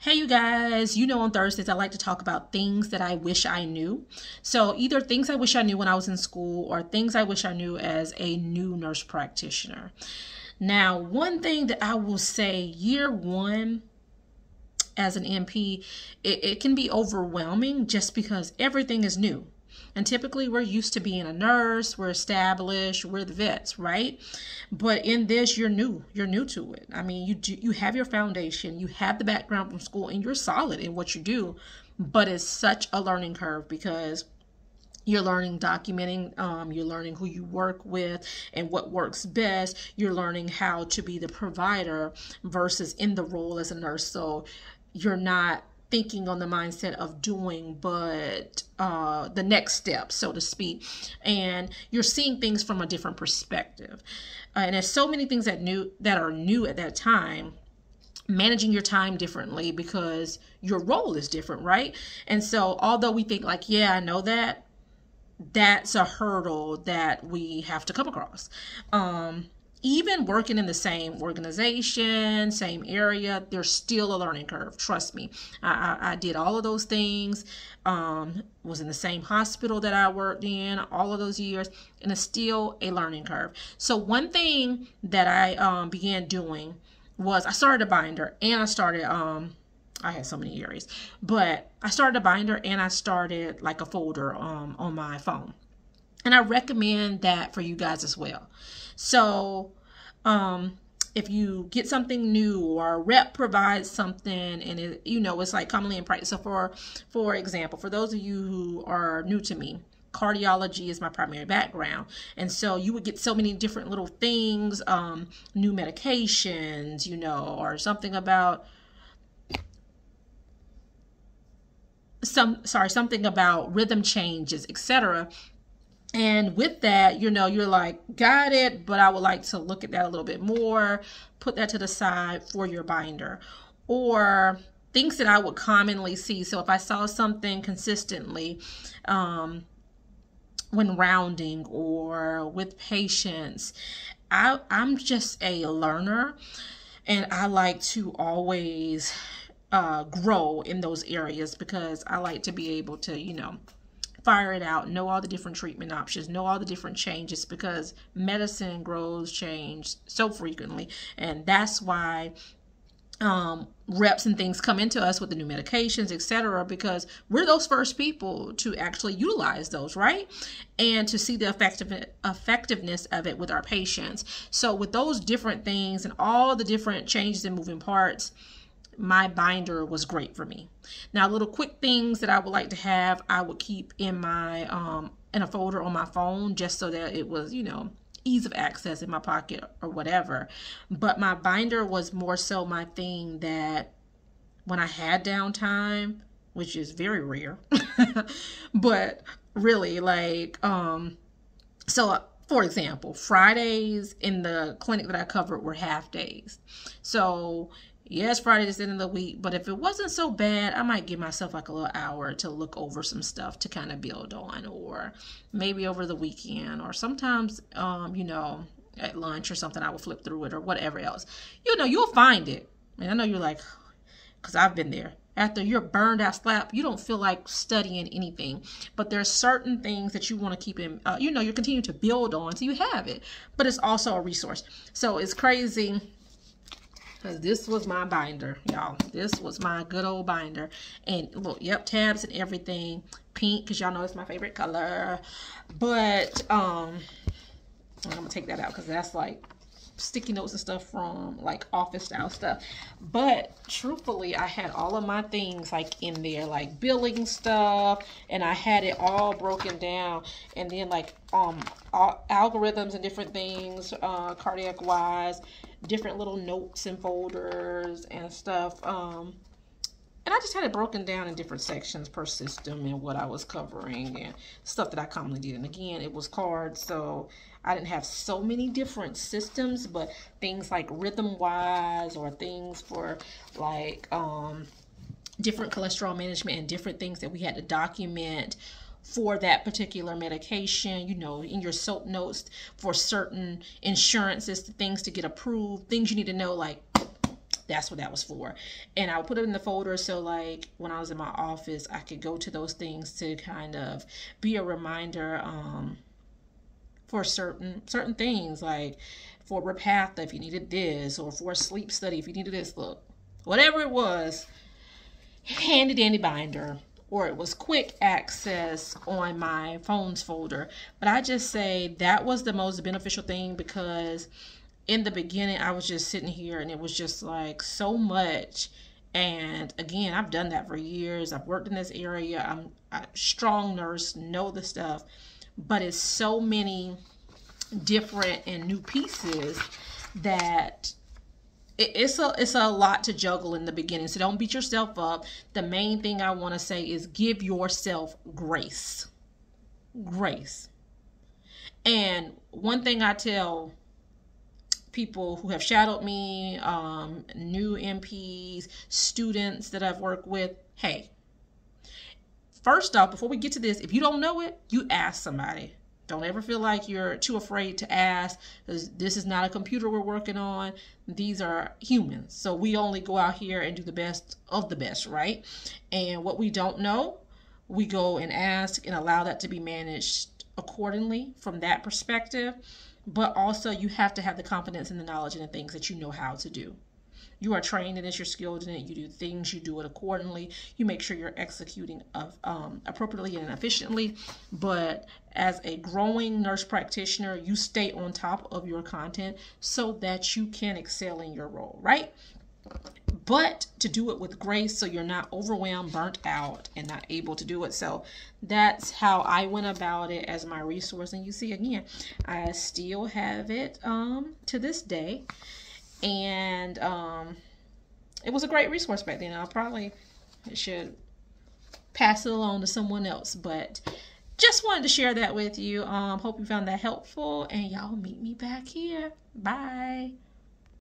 Hey, you guys, you know, on Thursdays, I like to talk about things that I wish I knew. So either things I wish I knew when I was in school or things I wish I knew as a new nurse practitioner. Now, one thing that I will say year one as an NP, it can be overwhelming just because everything is new. And typically we're used to being a nurse, we're established, we're the vets, right? But in this, you're new to it. I mean, you have your foundation, you have the background from school, and you're solid in what you do. But it's such a learning curve because you're learning documenting, you're learning who you work with and what works best. You're learning how to be the provider versus in the role as a nurse. So you're not thinking on the mindset of doing, but the next step, so to speak. And you're seeing things from a different perspective. And there's so many things that are new at that time. Managing your time differently because your role is different, right? And so although we think like, yeah, I know that, that's a hurdle that we have to come across. Even working in the same organization, same area, there's still a learning curve. Trust me. I did all of those things, was in the same hospital that I worked in all of those years, and it's still a learning curve. So one thing that I began doing was I started a binder, and I started, I had so many areas, but I started a binder and I started like a folder on my phone. And I recommend that for you guys as well. So if you get something new or a rep provides something and it, you know, it's like commonly in practice. So for example, for those of you who are new to me, cardiology is my primary background. And so you would get so many different little things, new medications, you know, or something about something about rhythm changes, etc. And with that, you know, you're like, got it, but I would like to look at that a little bit more, put that to the side for your binder. Or things that I would commonly see. So if I saw something consistently when rounding or with patients, I'm just a learner, and I like to always grow in those areas because I like to be able to, you know, fire it out, know all the different treatment options, know all the different changes, because medicine grows, change so frequently. And that's why reps and things come into us with the new medications, etc., because we're those first people to actually utilize those, right? And to see the effectiveness of it with our patients. So with those different things and all the different changes and moving parts, my binder was great for me. Now, little quick things that I would like to have, I would keep in my in a folder on my phone, just so that it was, you know, ease of access in my pocket or whatever. But my binder was more so my thing that when I had downtime, which is very rare, but really like, so for example, Fridays in the clinic that I covered were half days. So yes, Friday is the end of the week, but if it wasn't so bad, I might give myself like a little hour to look over some stuff to kind of build on, or maybe over the weekend, or sometimes, you know, at lunch or something, I will flip through it or whatever else. You know, you'll find it. And I know you're like, because I've been there. After you're burned out, slap, you don't feel like studying anything. But there's certain things that you want to keep in, you know, you continue to build on so you have it. But it's also a resource. So it's crazy. Because this was my binder, y'all. This was my good old binder. And look, yep, tabs and everything. Pink, because y'all know it's my favorite color. But I'm going to take that out because that's like sticky notes and stuff from like office style stuff. But truthfully, I had all of my things like in there, like billing stuff, and I had it all broken down. And then like algorithms and different things, cardiac wise, different little notes and folders and stuff. And I just had it broken down in different sections per system and what I was covering and stuff that I commonly did. And again, it was cards, so I didn't have so many different systems, but things like rhythm-wise or things for like different cholesterol management and different things that we had to document for that particular medication, you know, in your SOAP notes for certain insurances, things to get approved, things you need to know, like That's what that was for. And I would put it in the folder so like when I was in my office, I could go to those things to kind of be a reminder for certain things, like for Repatha if you needed this, or for a sleep study if you needed this. Look, whatever it was, handy dandy binder, or it was quick access on my phones folder. But I just say that was the most beneficial thing, because in the beginning I was just sitting here and it was just like so much. And again, I've done that for years. I've worked in this area. I'm a strong nurse, know the stuff, but it's so many different and new pieces that it's a lot to juggle in the beginning. So don't beat yourself up. The main thing I want to say is give yourself grace. Grace. And one thing I tell people who have shadowed me, new NPs, students that I've worked with, hey, first off, before we get to this, if you don't know it, you ask somebody. Don't ever feel like you're too afraid to ask, because this is not a computer we're working on. These are humans. So we only go out here and do the best of the best, right? And what we don't know, we go and ask and allow that to be managed accordingly from that perspective. But also you have to have the confidence and the knowledge in the things that you know how to do. You are trained in this, you're skilled in it, you do things, you do it accordingly, you make sure you're executing appropriately and efficiently. But as a growing nurse practitioner, you stay on top of your content so that you can excel in your role, right? But to do it with grace, so you're not overwhelmed, burnt out, and not able to do it. So that's how I went about it as my resource. And you see, again, I still have it to this day. And it was a great resource back then. I probably should pass it along to someone else, but just wanted to share that with you. Hope you found that helpful, and y'all meet me back here. Bye.